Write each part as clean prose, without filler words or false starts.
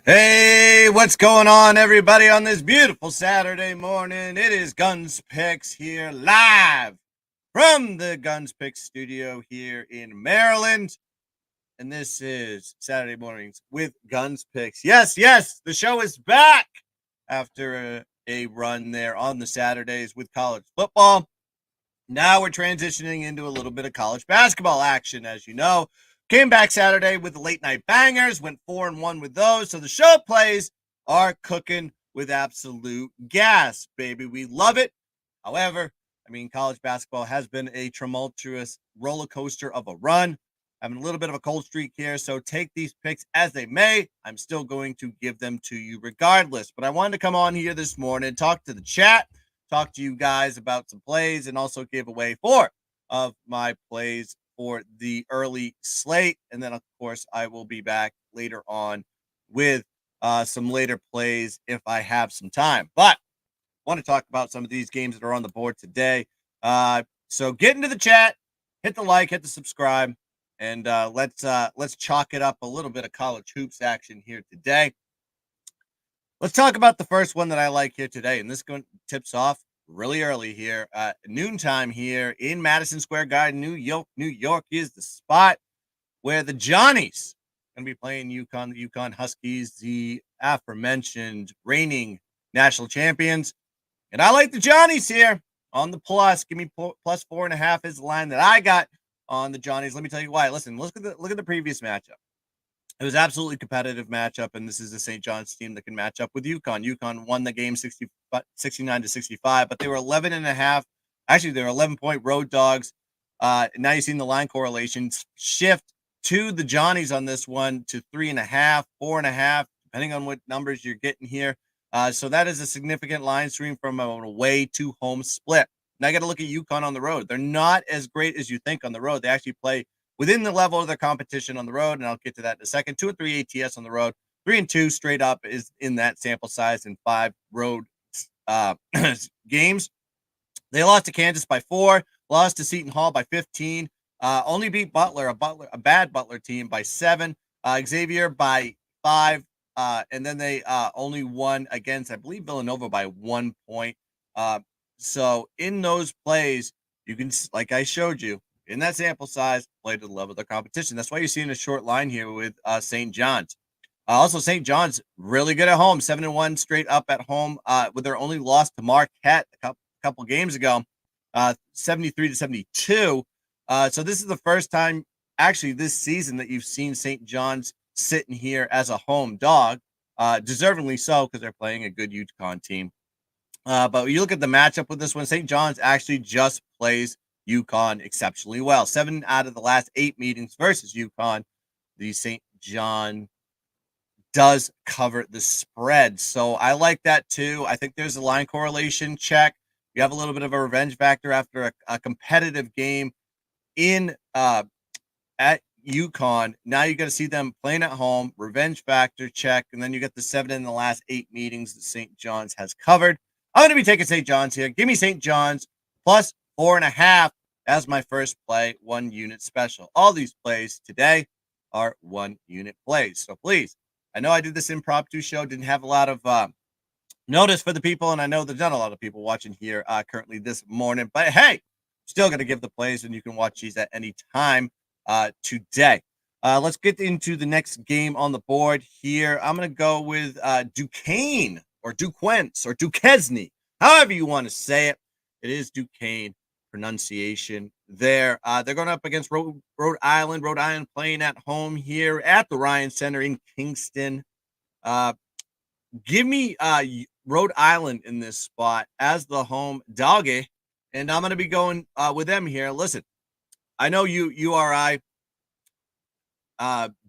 Hey, what's going on, everybody, on this beautiful Saturday morning? It is GunzPicks here live from the GunzPicks studio here in Maryland. And this is Saturday mornings with GunzPicks. Yes, the show is back after a run there on the Saturdays with college football. Now we're transitioning into a little bit of college basketball action, as you know. Came back Saturday with the late night bangers, went 4-1 with those. So the show plays are cooking with absolute gas, baby. We love it. However, college basketball has been a tumultuous roller coaster of a run. Having a little bit of a cold streak here, so take these picks as they may. I'm still going to give them to you regardless. But I wanted to come on here this morning, talk to the chat, talk to you guys about some plays, and also give away 4 of my plays for the early slate. And then, of course, I will be back later on with some later plays if I have some time. But I want to talk about some of these games that are on the board today. So get into the chat, hit the like, hit the subscribe, and let's chalk it up a little bit of college hoops action here today. Let's talk about the first one that I like here today, and this one tips off really early here, noontime here in Madison Square Garden, New York. New York is the spot where the Johnnies going to be playing UConn, the UConn Huskies, the aforementioned reigning national champions. And I like the Johnnies here on the plus. Give me plus 4.5 is the line that I got on the Johnnies. Let me tell you why. Listen, look at the previous matchup. It was absolutely competitive matchup, and this is the St. John's team that can match up with UConn. UConn won the game 69-65, but they were 11.5. Actually, they were 11-point road dogs. Now you've seen the line correlations shift to the Johnnies on this one to 3.5, 4.5, depending on what numbers you're getting here. So that is a significant line stream from an away to home split. Now I got to look at UConn on the road. They're not as great as you think on the road. They actually play within the level of their competition on the road, and I'll get to that in a second. 2-3 ATS on the road, 3-2 straight up is in that sample size in 5 road games. They lost to Kansas by 4, lost to Seton Hall by 15, only beat a bad Butler team by 7, Xavier by 5, and then they only won against, I believe, Villanova by 1 point. So in those plays, you can, like I showed you, in that sample size, play to the level of their competition. That's why you're seeing a short line here with St. John's. Also, St. John's really good at home, 7-1 straight up at home, with their only loss to Marquette a couple games ago, 73-72. So this is the first time, actually, this season that you've seen St. John's sitting here as a home dog, deservingly so because they're playing a good UConn team. But you look at the matchup with this one, St. John's actually just plays UConn exceptionally well. 7 out of the last 8 meetings versus UConn, the St. John does cover the spread. So I like that too. I think there's a line correlation check. You have a little bit of a revenge factor after a competitive game in at UConn. Now you got to see them playing at home, revenge factor check, and then you get the 7 in the last 8 meetings that St. John's has covered. I'm going to be taking St. John's here. Give me St. John's plus 4.5 as my first play, 1 unit special. All these plays today are 1 unit plays. So please, I know I did this impromptu show, didn't have a lot of notice for the people, and I know there's not a lot of people watching here currently this morning, but hey, still going to give the plays, and you can watch these at any time today. Let's get into the next game on the board here. I'm going to go with Duquesne or Duquesne or Duquesne, however you want to say it. It is Duquesne pronunciation there. They're going up against Rhode Island. Rhode Island playing at home here at the Ryan Center in Kingston. Give me Rhode Island in this spot as the home doggy, and I'm going to be going with them here. Listen, I know URI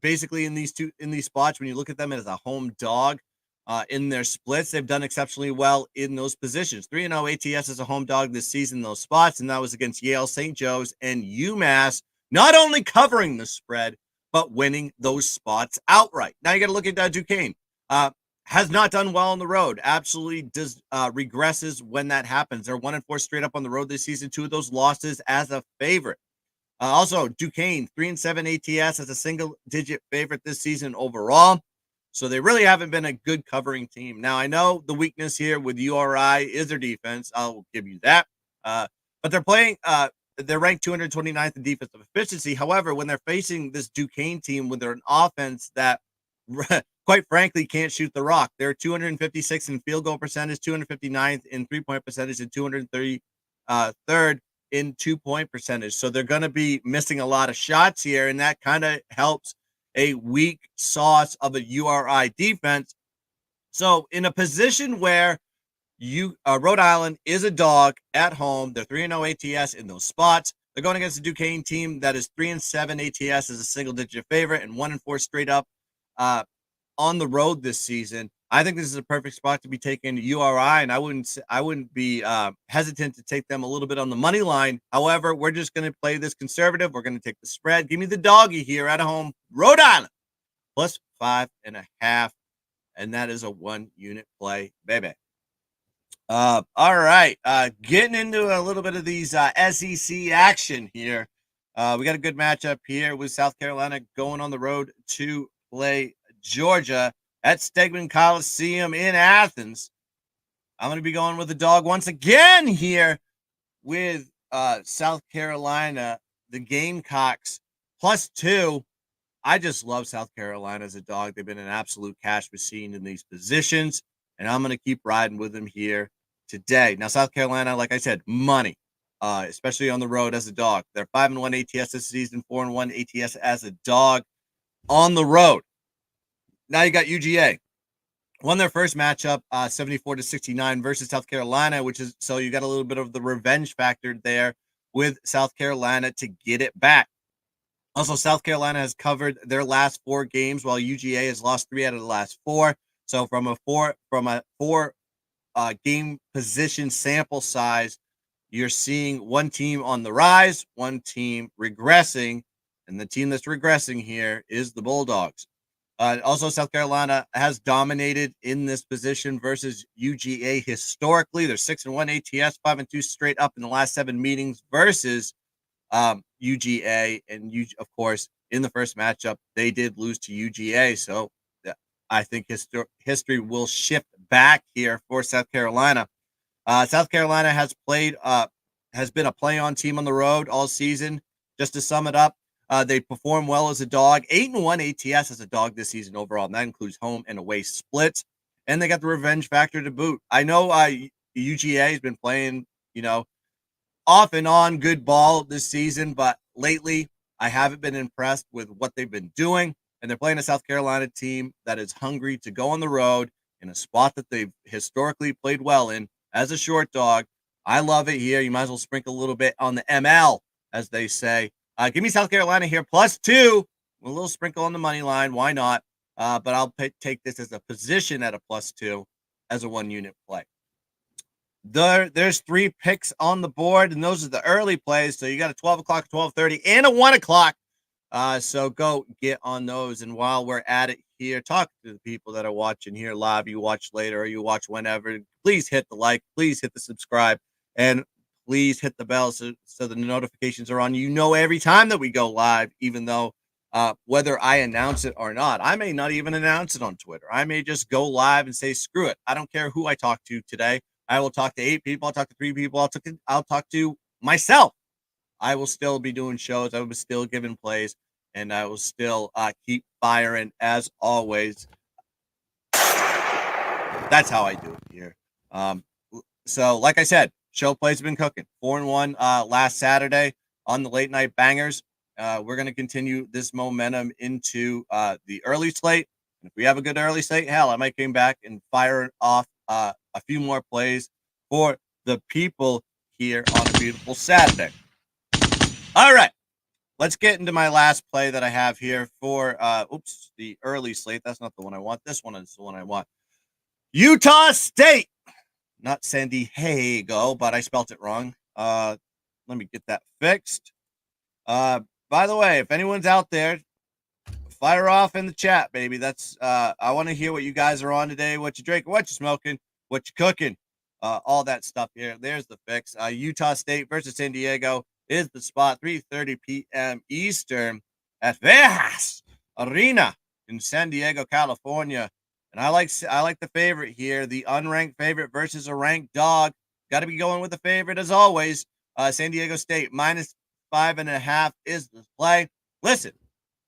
basically in these spots, when you look at them as a home dog in their splits, they've done exceptionally well in those positions. 3-0 ATS as a home dog this season in those spots, and that was against Yale, St. Joe's, and UMass, not only covering the spread, but winning those spots outright. Now you got to look at Duquesne. Has not done well on the road. Absolutely does regresses when that happens. They're 1-4 straight up on the road this season. 2 of those losses as a favorite. Also, Duquesne 3-7 ATS as a single-digit favorite this season overall. So they really haven't been a good covering team. Now, I know the weakness here with URI is their defense. I'll give you that. But they're ranked 229th in defensive efficiency. However, when they're facing this Duquesne team with an offense that, quite frankly, can't shoot the rock, they're 256 in field goal percentage, 259th in three-point percentage, and 233rd in two-point percentage. So they're going to be missing a lot of shots here, and that kind of helps a weak sauce of a URI defense. So in a position where Rhode Island is a dog at home, they're 3-0 ATS in those spots. They're going against a Duquesne team that is 3-7 ATS as a single-digit favorite and 1-4 straight up on the road this season. I think this is a perfect spot to be taking URI, and I wouldn't be hesitant to take them a little bit on the money line. However, we're just going to play this conservative. We're going to take the spread. Give me the doggy here at home, Rhode Island, plus 5.5, and that is a 1-unit play, baby. All right, getting into a little bit of these SEC action here. We got a good matchup here with South Carolina going on the road to play Georgia at Stegman Coliseum in Athens. I'm going to be going with the dog once again here with South Carolina, the Gamecocks, +2. I just love South Carolina as a dog. They've been an absolute cash machine in these positions, and I'm going to keep riding with them here today. Now, South Carolina, like I said, money, especially on the road as a dog. They're 5-1 ATS this season, 4-1 ATS as a dog on the road. Now you got UGA. Won their first matchup 74-69 versus South Carolina, which is so you got a little bit of the revenge factor there with South Carolina to get it back. Also, South Carolina has covered their last 4 games, while UGA has lost 3 out of the last 4. So from a four game position sample size, you're seeing one team on the rise, one team regressing, and the team that's regressing here is the Bulldogs. Also, South Carolina has dominated in this position versus UGA historically. They're 6-1 ATS, 5-2 straight up in the last 7 meetings versus UGA. And of course, in the first matchup, they did lose to UGA. So I think history will shift back here for South Carolina. South Carolina has been a play-on team on the road all season. Just to sum it up, they perform well as a dog. 8-1 ATS as a dog this season overall, and that includes home and away splits. And they got the revenge factor to boot. I know UGA has been playing, off and on good ball this season, but lately I haven't been impressed with what they've been doing. And they're playing a South Carolina team that is hungry to go on the road in a spot that they've historically played well in as a short dog. I love it here. You might as well sprinkle a little bit on the ML, as they say. Give me South Carolina here, +2. A little sprinkle on the money line. Why not? But I'll take this as a position at a +2 as a 1-unit play. There's 3 picks on the board, and those are the early plays. So you got a 12 o'clock, 12:30, and a 1 o'clock. So go get on those. And while we're at it here, talk to the people that are watching here live, you watch later, or you watch whenever. Please hit the like, please hit the subscribe, and please hit the bell so the notifications are on. Every time that we go live, even though whether I announce it or not, I may not even announce it on Twitter. I may just go live and say, screw it. I don't care who I talk to today. I will talk to 8 people. I'll talk to 3 people. I'll talk to myself. I will still be doing shows. I will be still giving plays, and I will still keep firing as always. That's how I do it here. So, like I said, show plays have been cooking. 4-1 last Saturday on the late night bangers. We're going to continue this momentum into the early slate. And if we have a good early slate, hell, I might come back and fire off a few more plays for the people here on a beautiful Saturday. All right, let's get into my last play that I have here for the early slate. That's not the one I want. This one is the one I want. Utah State, not San Diego, but I spelt it wrong. Let me get that fixed. By the way, if anyone's out there, fire off in the chat, baby. That's I want to hear what you guys are on today, what you drinking, what you smoking, what you cooking, all that stuff here. There's the fix. Utah State versus San Diego is the spot, 3:30 p.m. Eastern at Vegas Arena in San Diego, California. And I like the favorite here, the unranked favorite versus a ranked dog. Got to be going with the favorite as always. San Diego State -5.5 is the play. Listen,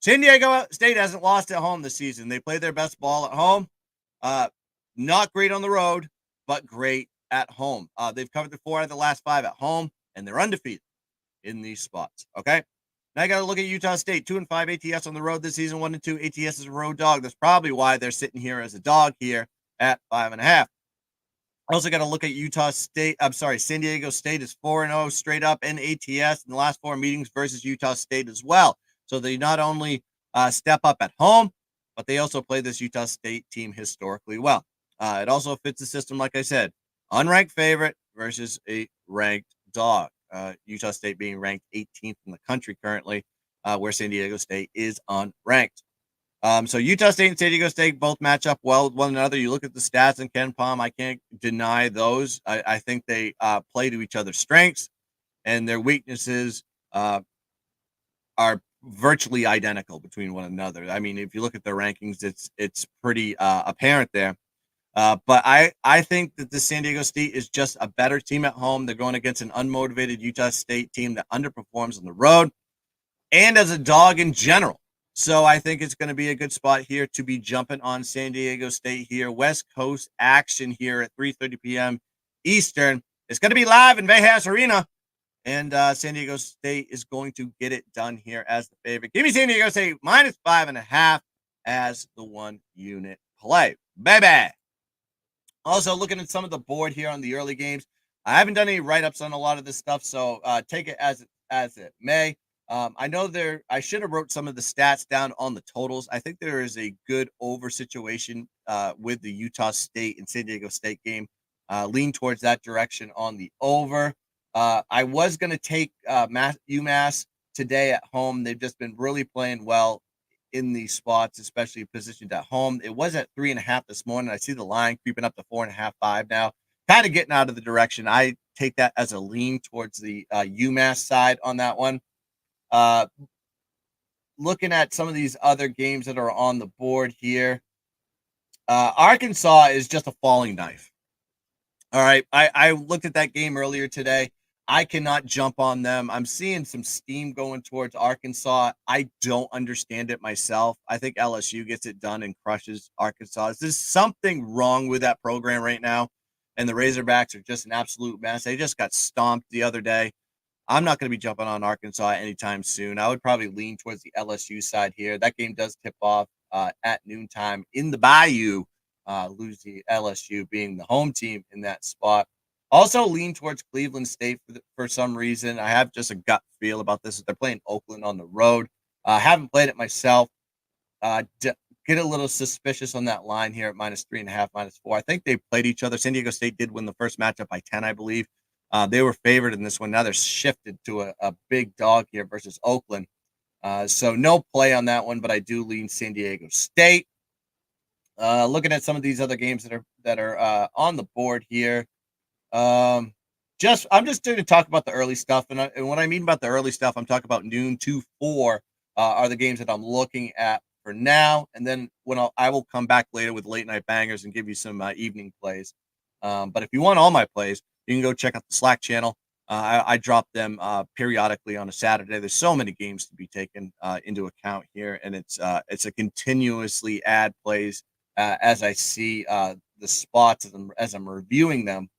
San Diego State hasn't lost at home this season. They play their best ball at home. Not great on the road, but great at home. They've covered the 4 out of the last 5 at home, and they're undefeated in these spots. Okay. Now I got to look at Utah State, 2-5 ATS on the road this season, 1-2 ATS as a road dog. That's probably why they're sitting here as a dog here at 5.5. I also got to look at San Diego State is 4-0 straight up in ATS in the last 4 meetings versus Utah State as well. So they not only step up at home, but they also play this Utah State team historically well. It also fits the system, like I said, unranked favorite versus a ranked dog. Utah State being ranked 18th in the country currently, where San Diego State is unranked. So Utah State and San Diego State both match up well with one another. You look at the stats in KenPom, I can't deny those. I think they play to each other's strengths, and their weaknesses are virtually identical between one another. I mean, if you look at their rankings, it's pretty apparent there. But I think that the San Diego State is just a better team at home. They're going against an unmotivated Utah State team that underperforms on the road and as a dog in general. So I think it's going to be a good spot here to be jumping on San Diego State here. West Coast action here at 3:30 p.m. Eastern. It's going to be live in Vegas Arena. And San Diego State is going to get it done here as the favorite. Give me San Diego State -5.5 as the 1-unit play. Baby. Also, looking at some of the board here on the early games, I haven't done any write-ups on a lot of this stuff, so take it as it may. I know I should have wrote some of the stats down on the totals. I think there is a good over situation with the Utah State and San Diego State game. Lean towards that direction on the over. I was going to take UMass today at home. They've just been really playing well in these spots, especially positioned at home. It was at 3.5 this morning. I see the line creeping up to 4.5, 5 now. Kind of getting out of the direction. I take that as a lean towards the UMass side on that one. Looking at some of these other games that are on the board here, Arkansas is just a falling knife. All right, I looked at that game earlier today. I cannot jump on them. I'm seeing some steam going towards Arkansas. I don't understand it myself. I think LSU gets it done and crushes Arkansas. There's something wrong with that program right now, and the Razorbacks are just an absolute mess. They just got stomped the other day. I'm not going to be jumping on Arkansas anytime soon. I would probably lean towards the LSU side here. That game does tip off at noontime in the Bayou. LSU being the home team in that spot. Also lean towards Cleveland State for some reason. I have just a gut feel about this. They're playing Oakland on the road. Haven't played it myself. Get a little suspicious on that line here at -3.5, -4. I think they played each other. San Diego State did win the first matchup by 10, I believe. They were favored in this one. Now they're shifted to a big dog here versus Oakland. So no play on that one, but I do lean San Diego State. Looking at some of these other games that are on the board here. I'm just going to talk about the early stuff, and what I mean about the early stuff, I'm talking about noon to 4 are the games that I'm looking at for now, and then I will come back later with late night bangers and give you some evening plays. But if you want all my plays, you can go check out the Slack channel. I drop them periodically on a Saturday. There's so many games to be taken into account here, and it's a continuously add plays as I see the spots as I'm reviewing them.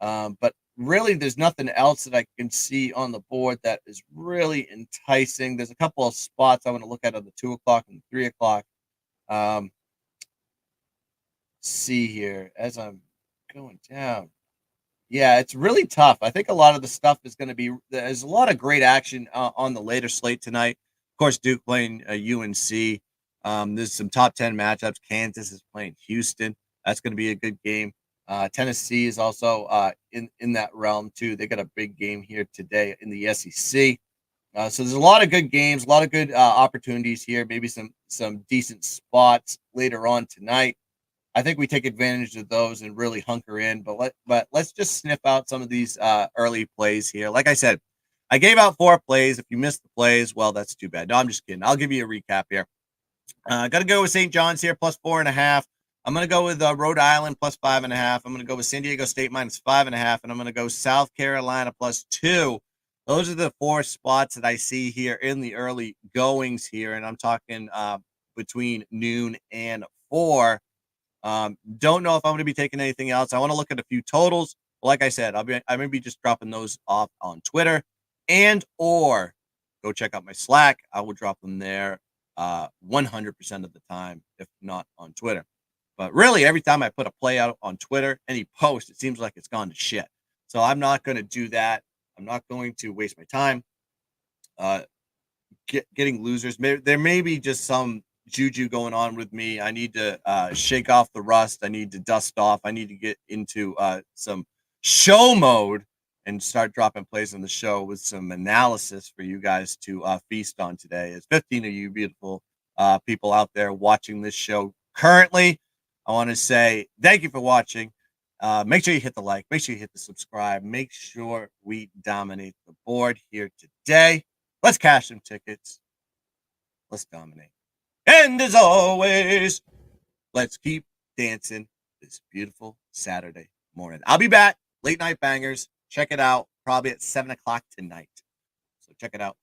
But really, there's nothing else that I can see on the board that is really enticing. There's a couple of spots I want to look at on the 2 o'clock and the 3 o'clock. See here as I'm going down. Yeah, it's really tough. I think a lot of the stuff is going to be, there's a lot of great action on the later slate tonight. Of course, Duke playing UNC. There's some top 10 matchups. Kansas is playing Houston. That's going to be a good game. Tennessee is also in that realm too. They got a big game here today in the SEC. So there's a lot of good games, a lot of good opportunities here. Maybe some decent spots later on tonight. I think we take advantage of those and really hunker in. But let's just sniff out some of these early plays here. Like I said, I gave out 4 plays. If you missed the plays, well, that's too bad. No, I'm just kidding. I'll give you a recap here. Got to go with St. John's here, plus 4.5. I'm going to go with Rhode Island, plus 5.5. I'm going to go with San Diego State, minus 5.5. And I'm going to go South Carolina, plus 2. Those are the 4 spots that I see here in the early goings here. And I'm talking between noon and 4. Don't know if I'm going to be taking anything else. I want to look at a few totals. Like I said, I'm going to be just dropping those off on Twitter, and or go check out my Slack. I will drop them there 100% of the time, if not on Twitter. But really, every time I put a play out on Twitter, any post, it seems like it's gone to shit. So I'm not going to do that. I'm not going to waste my time getting losers. There may be just some juju going on with me. I need to shake off the rust. I need to dust off. I need to get into some show mode and start dropping plays on the show with some analysis for you guys to feast on today. It's 15 of you beautiful people out there watching this show currently. I want to say thank you for watching. Make sure you hit the like. Make sure you hit the subscribe. Make sure we dominate the board here today. Let's cash some tickets. Let's dominate. And as always, let's keep dancing this beautiful Saturday morning. I'll be back. Late night bangers. Check it out. Probably at 7 o'clock tonight. So check it out.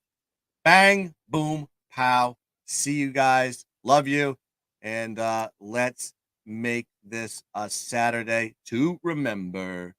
Bang, boom, pow. See you guys. Love you. And let's make this a Saturday to remember.